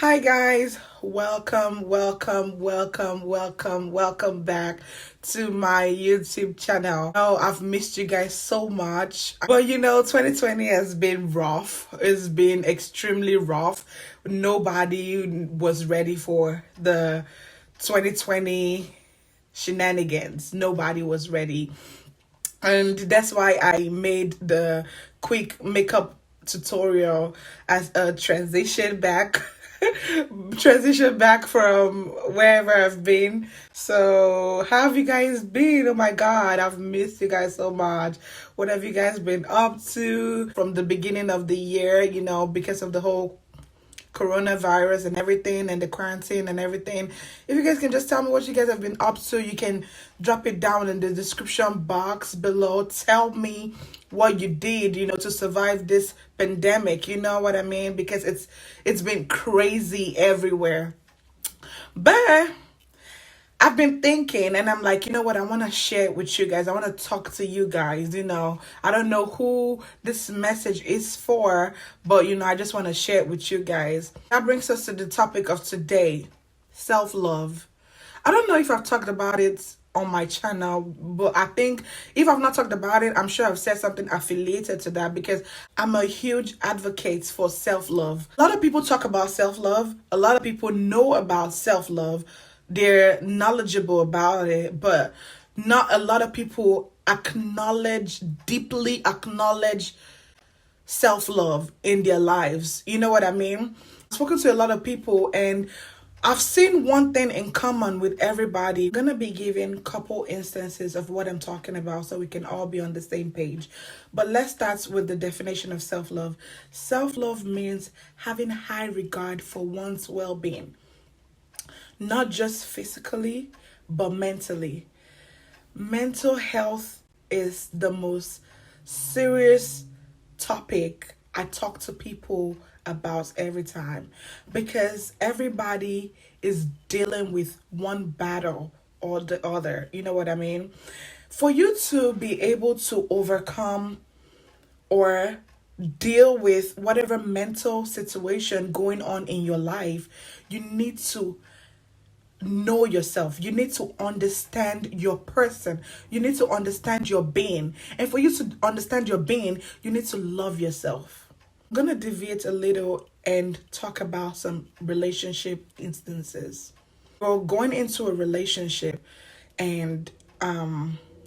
Hi guys, welcome back to my YouTube channel. Oh, I've missed you guys so much. But 2020 has been rough. It's been extremely rough. Nobody was ready for the 2020 shenanigans. Nobody was ready. And that's why I made the quick makeup tutorial as a transition back from wherever I've been. So how have you guys been? Oh my god, I've missed you guys so much. What have you guys been up to from the beginning of the year, because of the whole coronavirus and everything and the quarantine and everything? If you guys can just tell me what you guys have been up to, you can drop it down in the description box below. Tell me what you did, to survive this pandemic. You know what I mean? Because it's been crazy everywhere. But I've been thinking, and I'm like, you know what? I want to share it with you guys. I want to talk to you guys. I don't know who this message is for, but I just want to share it with you guys. That brings us to the topic of today, self love. I don't know if I've talked about it on my channel, but I think if I've not talked about it, I'm sure I've said something affiliated to that because I'm a huge advocate for self love. A lot of people talk about self love, a lot of people know about self love, they're knowledgeable about it, but not a lot of people deeply acknowledge self love in their lives. You know what I mean? I've spoken to a lot of people and I've seen one thing in common with everybody. I'm gonna be giving a couple instances of what I'm talking about so we can all be on the same page. But let's start with the definition of self love. Self love means having high regard for one's well being, not just physically, but mentally. Mental health is the most serious topic I talk to people about every time because everybody is dealing with one battle or the other. You know what I mean? For you to be able to overcome or deal with whatever mental situation going on in your life, you need to know yourself. You need to understand your person. You need to understand your being. And for you to understand your being, you need to love yourself. I'm going to deviate a little and talk about some relationship instances. Well, going into a relationship and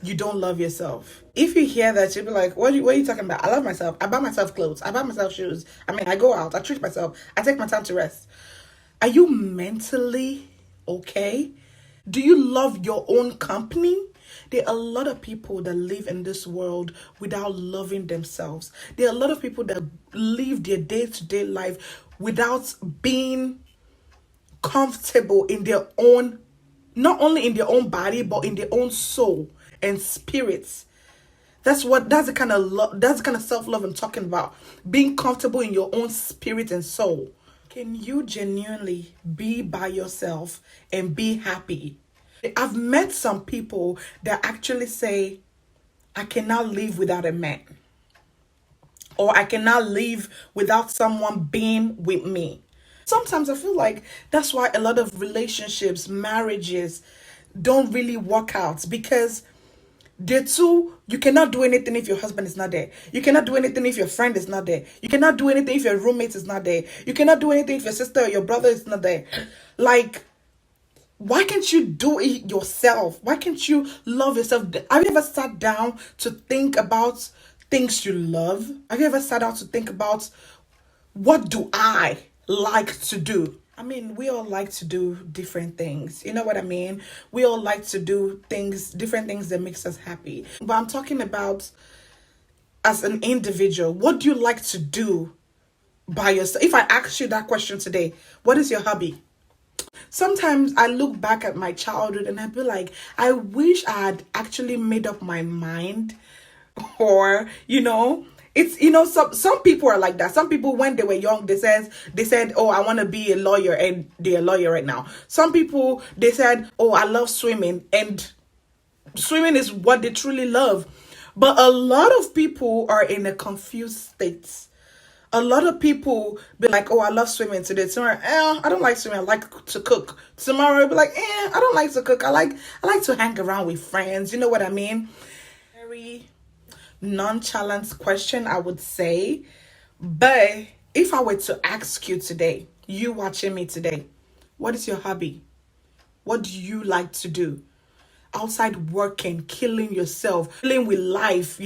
you don't love yourself. If you hear that, you'll be like, what are you talking about? I love myself. I buy myself clothes. I buy myself shoes. I mean, I go out. I treat myself. I take my time to rest. Are you mentally okay? Do you love your own company? There are a lot of people that live in this world without loving themselves. There are a lot of people that live their day to day life without being comfortable in their own, not only in their own body, but in their own soul and spirits. That's the kind of love, that's the kind of self-love I'm talking about. Being comfortable in your own spirit and soul. Can you genuinely be by yourself and be happy? I've met some people that actually say, I cannot live without a man, or I cannot live without someone being with me. Sometimes I feel like that's why a lot of relationships, marriages don't really work out because you cannot do anything if your husband is not there. You cannot do anything if your friend is not there. You cannot do anything if your roommate is not there. You cannot do anything if your sister or your brother is not there. Like, why can't you do it yourself? Why can't you love yourself? Have you ever sat down to think about things you love? Have you ever sat down to think about what do I like to do? I mean, we all like to do different things. You know what I mean? We all like to do different things that makes us happy. But I'm talking about as an individual, what do you like to do by yourself? If I ask you that question today, what is your hobby? Sometimes I look back at my childhood and I be like, I wish I had actually made up my mind, or it's some people are like that. Some people when they were young they said, oh, I want to be a lawyer, and they're a lawyer right now. Some people, they said, oh, I love swimming, and swimming is what they truly love. But a lot of people are in a confused state A lot of people be like, oh, I love swimming today. Tomorrow, I don't like swimming. I like to cook. Tomorrow, be like, I don't like to cook. I like to hang around with friends. You know what I mean? Very nonchalant question, I would say. But if I were to ask you today, you watching me today, what is your hobby? What do you like to do? Outside working, killing yourself, dealing with life,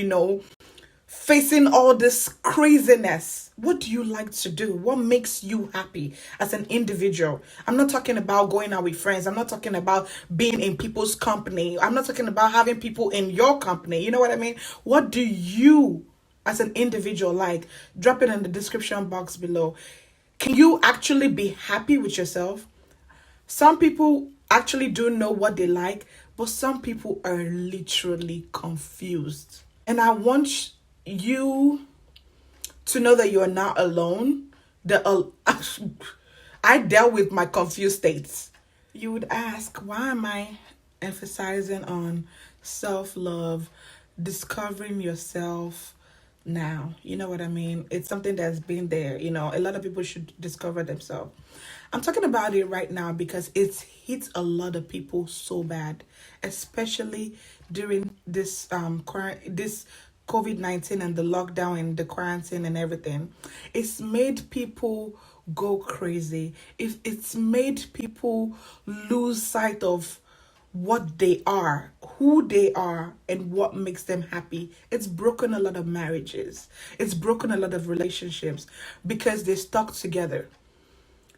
facing all this craziness. What do you like to do? What makes you happy as an individual? I'm not talking about going out with friends. I'm not talking about being in people's company. I'm not talking about having people in your company. You know what I mean? What do you as an individual like? Drop it in the description box below. Can you actually be happy with yourself? Some people actually do know what they like, but some people are literally confused. And I want you to know that you are not alone. I dealt with my confused states. You would ask, why am I emphasizing on self-love, discovering yourself now? You know what I mean? It's something that's been there. A lot of people should discover themselves. I'm talking about it right now because it's hit a lot of people so bad, especially during this this COVID-19 and the lockdown and the quarantine and everything. It's made people go crazy. If it's made people lose sight of what they are, who they are, and what makes them happy. It's broken a lot of marriages. It's broken a lot of relationships because they stuck together.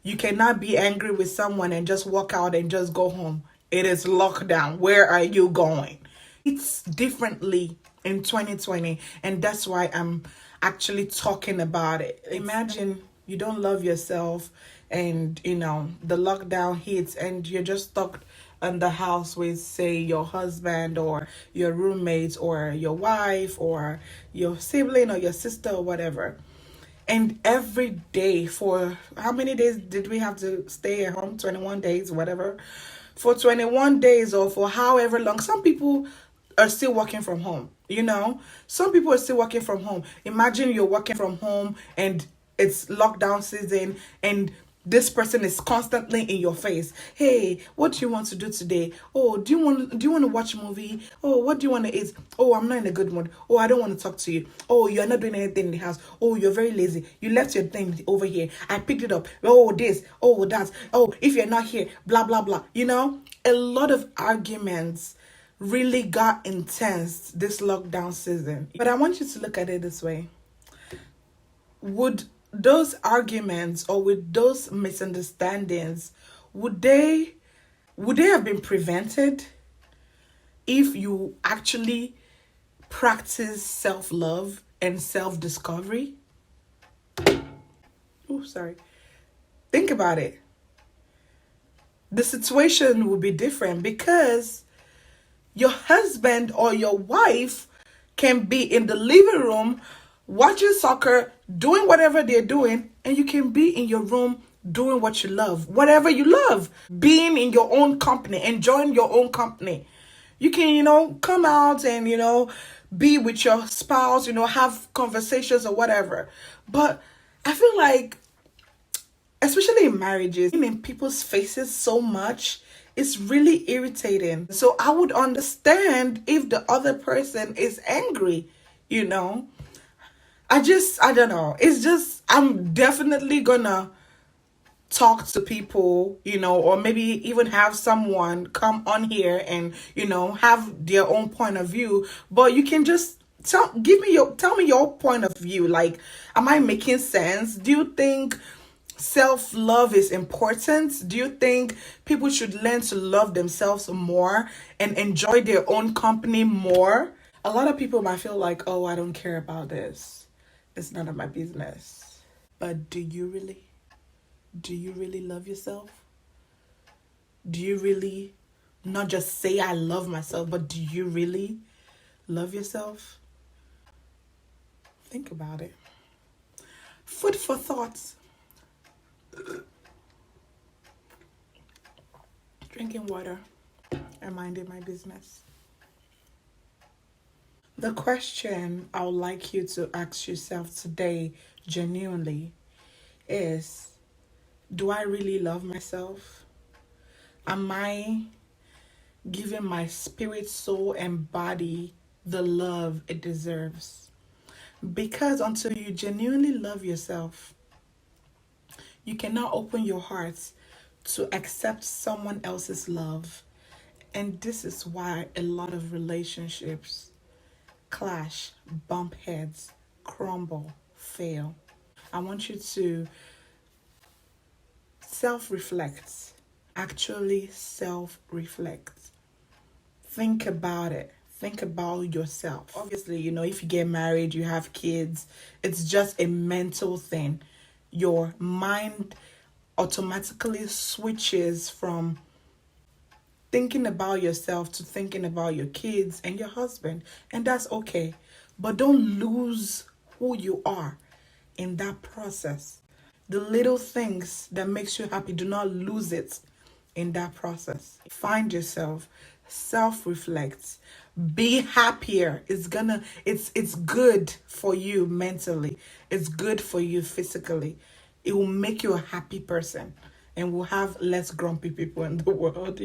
You cannot be angry with someone and just walk out and just go home. It is lockdown. Where are you going? It's differently in 2020, and that's why I'm actually talking about it. Imagine you don't love yourself and the lockdown hits and you're just stuck in the house with, say, your husband or your roommate or your wife or your sibling or your sister or whatever. And every day, for how many days did we have to stay at home? 21 days, whatever. For 21 days or for however long. Some people are still working from home, Some people are still working from home. Imagine you're working from home and it's lockdown season and this person is constantly in your face. Hey, what do you want to do today? Oh, do you want to watch a movie? Oh, what do you want to eat? Oh, I'm not in a good mood. Oh, I don't want to talk to you. Oh, you're not doing anything in the house. Oh, you're very lazy. You left your thing over here. I picked it up. Oh, this. Oh, that. Oh, if you're not here, blah blah blah. A lot of arguments really got intense this lockdown season. But I want you to look at it this way. Would those arguments or with those misunderstandings, would they have been prevented if you actually practice self-love and self-discovery? Oh, sorry. Think about it. The situation would be different because your husband or your wife can be in the living room watching soccer, doing whatever they're doing, and you can be in your room doing what you love, whatever you love, being in your own company, enjoying your own company. You can, come out and, be with your spouse, have conversations or whatever. But I feel like, especially in marriages, in people's faces so much, it's really irritating. So I would understand if the other person is angry, I don't know. It's just, I'm definitely gonna talk to people, or maybe even have someone come on here and, have their own point of view. But you can just tell me your point of view. Like, am I making sense? Do you think self-love is important? Do you think people should learn to love themselves more and enjoy their own company more? A lot of people might feel like, oh, I don't care about this. It's none of my business. But do you really? Do you really love yourself? Do you really not just say I love myself, but do you really love yourself? Think about it. Food for thought. Drinking water and minding my business. The question I would like you to ask yourself today, genuinely is, do I really love myself? Am I giving my spirit, soul, and body the love it deserves? Because until you genuinely love yourself, you cannot open your heart to accept someone else's love. And this is why a lot of relationships clash, bump heads, crumble, fail. I want you to self-reflect. Actually self-reflect. Think about it. Think about yourself. Obviously, if you get married, you have kids, it's just a mental thing. Your mind automatically switches from thinking about yourself to thinking about your kids and your husband, and that's okay. But don't lose who you are in that process. The little things that makes you happy, do not lose it in that process. Find yourself, self-reflect, be happier. It's good for you mentally, it's good for you physically. It will make you a happy person, and we'll have less grumpy people in the world.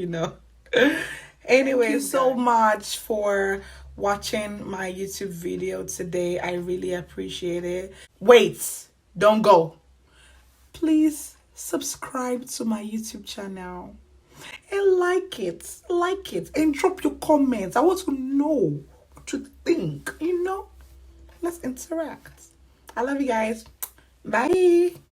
Anyway, so much for watching my YouTube video today. I really appreciate it. Wait, don't go. Please subscribe to my YouTube channel and like it, and drop your comments. I want to know what you think. Let's interact. I love you guys. Bye.